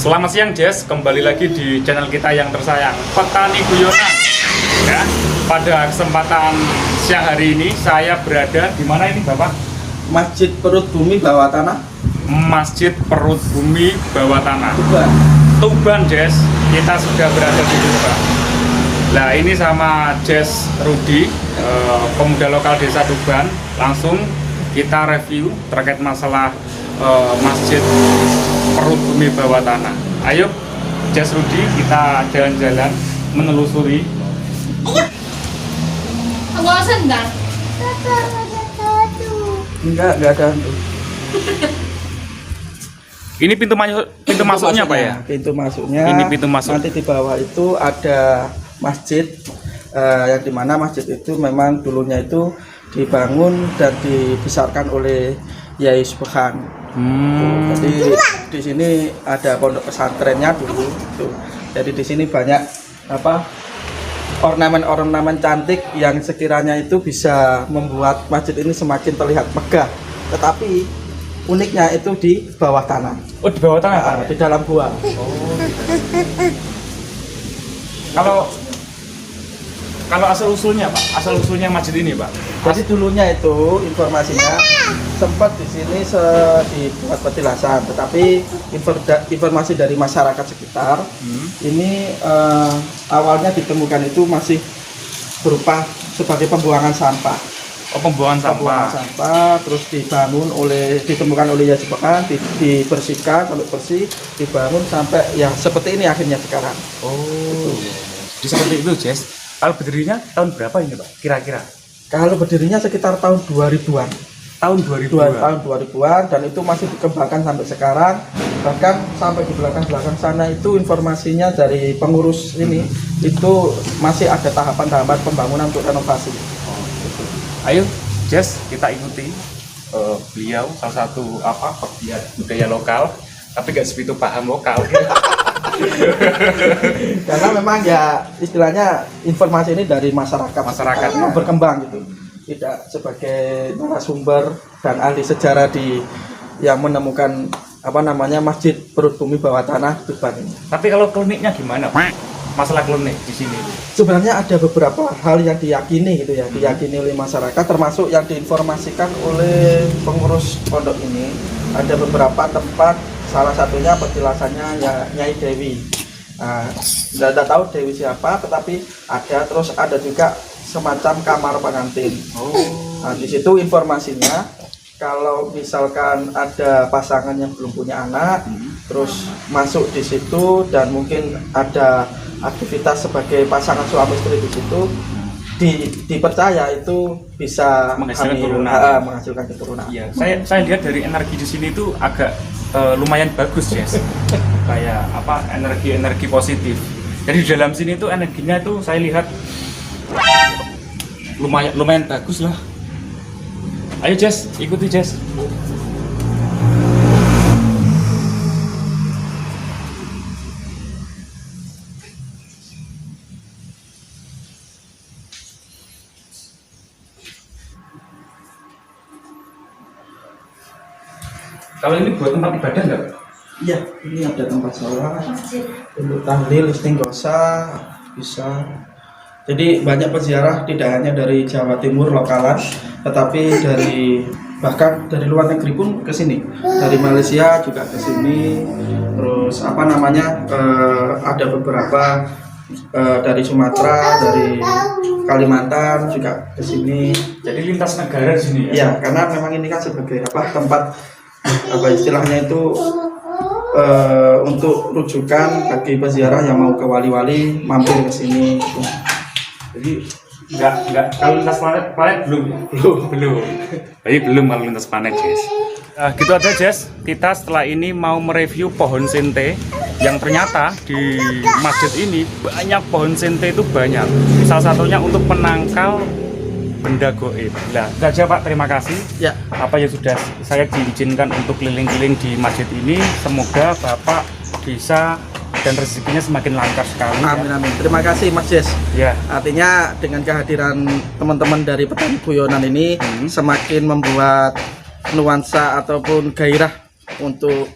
Selamat siang Jess, kembali lagi di channel kita yang tersayang, Petani Guyonan. Ya, pada kesempatan siang hari ini saya berada di mana ini Bapak? Masjid Perut Bumi Bawah Tanah. Masjid Perut Bumi Bawah Tanah. Tuban. Tuban Jess, kita sudah berada di Tuban. Nah ini sama Jess Rudi, pemuda lokal desa Tuban. Langsung kita review terkait masalah Masjid Perut Bumi Bawah Tanah. Ayo Jess Rudi, kita jalan-jalan menelusuri. Bosan enggak? Enggak ada hantu. Ini pintu masuknya Pak ya? Pintu masuknya. Ini pintu masuk. Nanti di bawah itu ada masjid, yang dimana masjid itu memang dulunya itu dibangun dan dibesarkan oleh Yai Subhan. Jadi di sini ada pondok pesantrennya dulu. Tuh. Jadi di sini banyak ornamen-ornamen cantik yang sekiranya itu bisa membuat masjid ini semakin terlihat megah. Tetapi uniknya itu di bawah tanah. Oh di bawah tanah Pak? Di dalam gua. Kalau asal usulnya Pak, asal usulnya masjid ini Pak. Jadi dulunya itu informasinya sempat di sini dibuat petilasan, tetapi informasi dari masyarakat sekitar ini awalnya ditemukan itu masih berupa sebagai pembuangan sampah. Oh pembuangan Pembuangan sampah. sampah terus ditemukan oleh Yasibakan, dibersihkan sampai bersih, dibangun sampai ya seperti ini akhirnya sekarang. Oh. Jadi seperti itu Jess. Kalau berdirinya tahun berapa ini Pak? Kira-kira? Kalau berdirinya sekitar tahun 2000-an. Tahun 2000-an. Tahun 2000-an dan itu masih dikembangkan sampai sekarang. Bahkan sampai di belakang sana itu informasinya dari pengurus ini itu masih ada tahapan-tahapan pembangunan untuk renovasi. Ayo Jess, kita ikuti beliau salah satu pegiat budaya lokal, tapi gak segitu paham lokal. Karena memang ya istilahnya informasi ini dari masyarakat Masyarakatnya. berkembang gitu, tidak sebagai narasumber dan ahli sejarah yang menemukan Masjid Perut Bumi Bawah Tanah Tuban ini. Tapi kalau kliniknya gimana Pak? Masalah klinik di sini. Sebenarnya ada beberapa hal yang diyakini gitu ya, diyakini oleh masyarakat, termasuk yang diinformasikan oleh pengurus pondok ini. Ada beberapa tempat, salah satunya petilasannya ya Nyai Dewi. Tidak tahu Dewi siapa, tetapi ada, terus ada juga semacam kamar pengantin. Nah, di situ informasinya kalau misalkan ada pasangan yang belum punya anak, terus masuk di situ dan mungkin ada aktivitas sebagai pasangan suami istri di situ, dipercaya itu bisa menghasilkan keturunan. Iya, saya lihat dari energi di sini itu agak lumayan bagus ya, kayak energi positif. Jadi di dalam sini tuh energinya tuh saya lihat lumayan bagus lah. Ayo Jess, ikuti Jess. Kalau ini buat tempat ibadah nggak? Iya, ini ada tempat sholat, untuk tahlil, istighosa, bisa. Jadi banyak peziarah tidak hanya dari Jawa Timur lokalan, tetapi bahkan dari luar negeri pun ke sini. Dari Malaysia juga ke sini. Terus ada beberapa dari Sumatera, dari Kalimantan juga ke sini. Jadi lintas negara di sini ya? Iya, karena memang ini kan sebagai tempat istilahnya itu untuk rujukan bagi peziarah yang mau ke wali-wali mampir ke sini. Jadi enggak kalau lintas planet belum. Jadi belum kalau lintas planet Jess. Gitu aja Jess. Kita setelah ini mau mereview pohon sente yang ternyata di masjid ini banyak pohon sente itu banyak. Salah satunya untuk penangkal benda goib. Nah, itu aja Pak, terima kasih. Ya. Apa yang sudah saya diizinkan untuk keliling-keliling di masjid ini. Semoga Bapak bisa dan rezekinya semakin lancar sekali. Amin amin. Terima kasih Mas Jess. Ya. Artinya dengan kehadiran teman-teman dari Petani Guyonan ini semakin membuat nuansa ataupun gairah untuk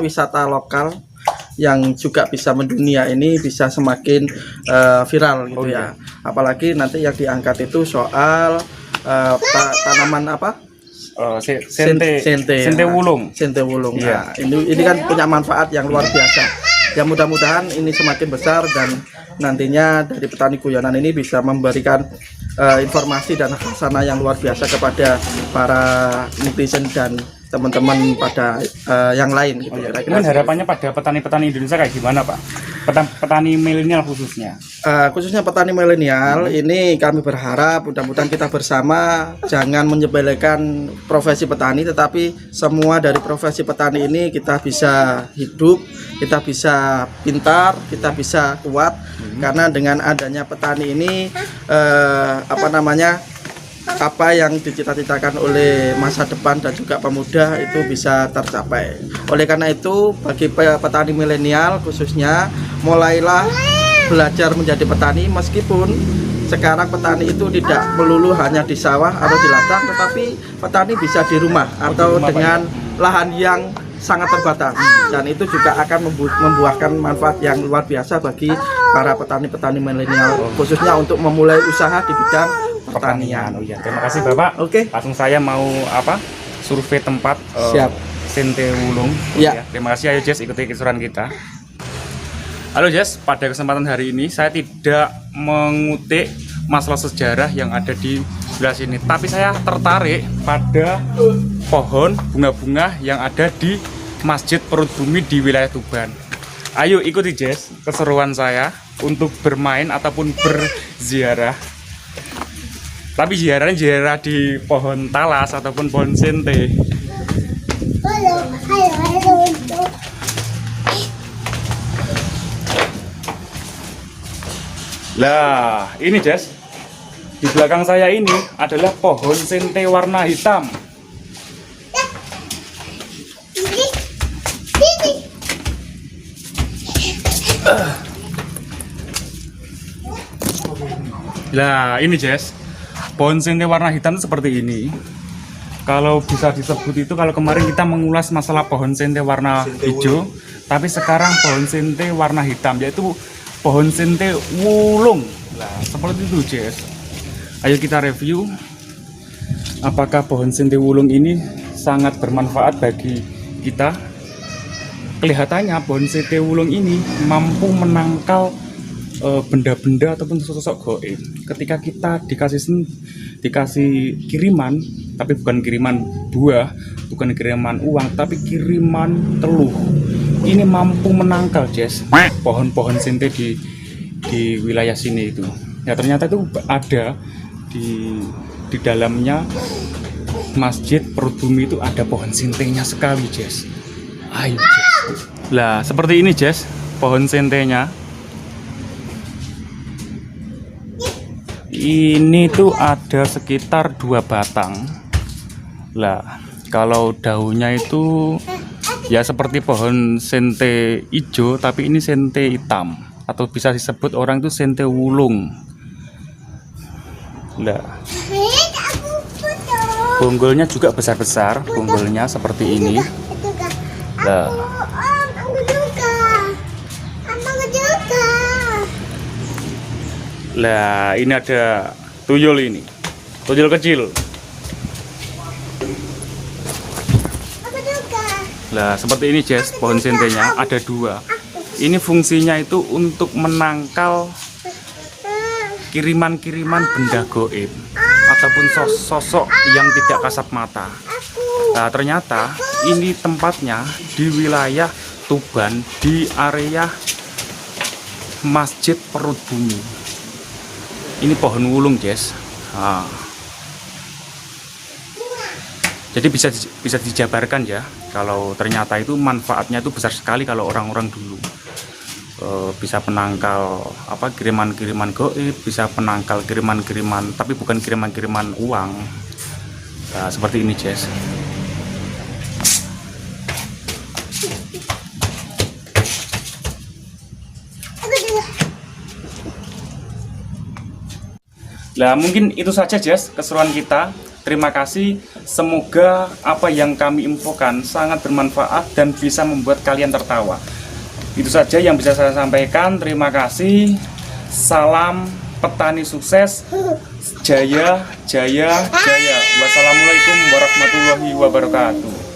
wisata lokal yang juga bisa mendunia ini bisa semakin viral gitu Oh, ya. Apalagi nanti yang diangkat itu soal tanaman apa? Sente wulung. Sente wulung. Iya. Nah, ini kan punya manfaat yang luar biasa. Ya mudah-mudahan ini semakin besar dan nantinya dari petani guyonan ini bisa memberikan informasi dan khasana yang luar biasa kepada para netizen dan teman-teman pada yang lain gitu. Cuman harapannya pada petani-petani Indonesia kayak gimana, Pak? Petani milenial khususnya. Khususnya petani milenial ini kami berharap mudah-mudahan kita bersama jangan menyepelekan profesi petani, tetapi semua dari profesi petani ini kita bisa hidup, kita bisa pintar, kita bisa kuat karena dengan adanya petani ini apa yang dicita-citakan oleh masa depan dan juga pemuda itu bisa tercapai. Oleh karena itu bagi petani milenial khususnya mulailah belajar menjadi petani, meskipun sekarang petani itu tidak melulu hanya di sawah atau di ladang, tetapi petani bisa di rumah atau dengan lahan yang sangat terbatas, dan itu juga akan membuahkan manfaat yang luar biasa bagi para petani-petani milenial khususnya untuk memulai usaha di bidang pertanian. Oh iya, terima kasih Bapak. Oke. Langsung saya mau survei tempat Siap. Sente wulung. Iya. Terima kasih, ayo Jess, ikuti keseruan kita. Halo Jess, pada kesempatan hari ini saya tidak mengutik masalah sejarah yang ada di sebelah sini, tapi saya tertarik pada pohon bunga-bunga yang ada di Masjid Perut Bumi di wilayah Tuban. Ayo ikuti Jess keseruan saya untuk bermain ataupun berziarah. Tapi ziarah di pohon talas ataupun pohon sente. Lah, ini Jess. Di belakang saya ini adalah pohon sente warna hitam. Lah, ini Jess. Pohon sente warna hitam itu seperti ini. Kalau bisa disebut itu, kalau kemarin kita mengulas masalah pohon sente warna hijau, tapi sekarang pohon sente warna hitam, yaitu pohon sente wulung. Nah, seperti itu Jess. Ayo kita review apakah pohon sente wulung ini sangat bermanfaat bagi kita. Kelihatannya pohon sente wulung ini mampu menangkal benda-benda ataupun sosok goib. Ketika kita dikasih kiriman, tapi bukan kiriman buah, bukan kiriman uang, tapi kiriman teluh, ini mampu menangkal Jess pohon-pohon sente di wilayah sini itu. Ya ternyata itu ada di dalamnya Masjid Perut Bumi itu ada pohon sentenya sekali Jess. Ayo Jess. Lah seperti ini Jess pohon sentenya. Ini tuh ada sekitar 2 batang. Lah, kalau daunnya itu ya seperti pohon sente hijau, tapi ini sente hitam, atau bisa disebut orang itu sente wulung. Lah, bonggolnya juga besar-besar, bonggolnya seperti ini. Lah, lah ini ada tuyul ini, tuyul kecil. Lah seperti ini Jess, pohon sentenya ada 2. Ini fungsinya itu untuk menangkal kiriman-kiriman benda goib ataupun sosok yang tidak kasat mata. Nah ternyata ini tempatnya di wilayah Tuban, di area Masjid Perut Bumi. Ini pohon wulung Jess. Nah. Jadi bisa dijabarkan ya, kalau ternyata itu manfaatnya itu besar sekali kalau orang-orang dulu bisa penangkal kiriman-kiriman goib, bisa penangkal kiriman-kiriman, tapi bukan kiriman-kiriman uang. Nah, seperti ini Jess. Nah mungkin itu saja Jess keseruan kita. Terima kasih, semoga apa yang kami infokan sangat bermanfaat dan bisa membuat kalian tertawa. Itu saja yang bisa saya sampaikan. Terima kasih. Salam petani sukses. Jaya, jaya, jaya. Wassalamualaikum warahmatullahi wabarakatuh.